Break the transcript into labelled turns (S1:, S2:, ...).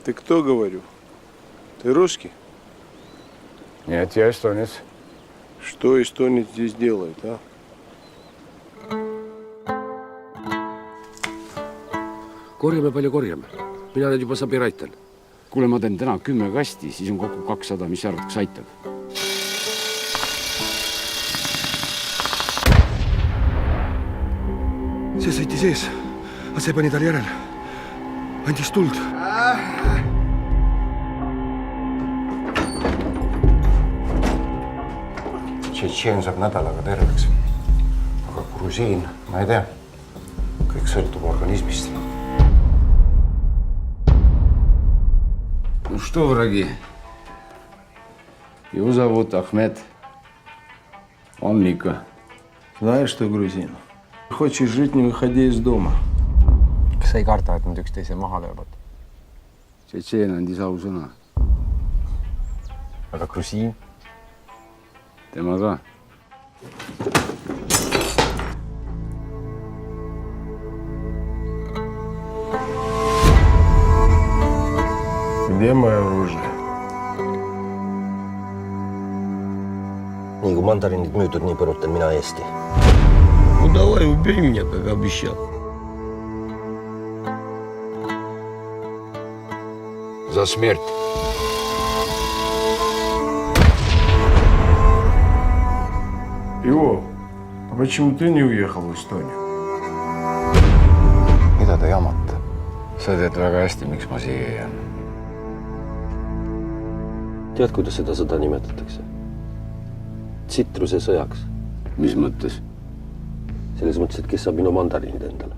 S1: Ты кто, говорю? Ты русский?
S2: Нет, я эстонец.
S1: Что эстонец здесь делает, а?
S3: Korjame palju korjame. Mina nüüd juba sabi raitan.
S2: Kuule, ma teen täna 10 kasti, siis on kokku 200, mis sa arvad, kas aitab?
S4: See sõitis ees, aga see pani tal järel. Andis tuld.
S5: Tšetšeen saab nädalaga terveks. Aga grusiin, ma ei tea. Kõik sõltub organismist.
S2: Ну что, враги? Его зовут Ахмед. Он Мика.
S1: Знаешь что, грузин? Хочешь жить, не выходя из дома.
S6: Kas sa ei karta, et nad üksteise maha löövad?
S2: Tšetšeen andis ausõna.
S6: Aga grusiin?
S2: Tema ka.
S1: Где мое оружие?
S7: Nii kui mandariinid müüdud, nii põrutan mina Eesti.
S8: Ну давай, убей меня, как обещал.
S2: За смерть.
S1: Ио, а почему ты не уехал в Эстонию?
S5: Mida te jamate?
S2: Sa tead väga hästi, miks ma siia jään.
S7: Tead, kuidas seda sõda nimetatakse? Tsitruse sõjaks.
S2: Mis mõttes?
S7: Selles mõttes, et kes saab minu mandariinid endale.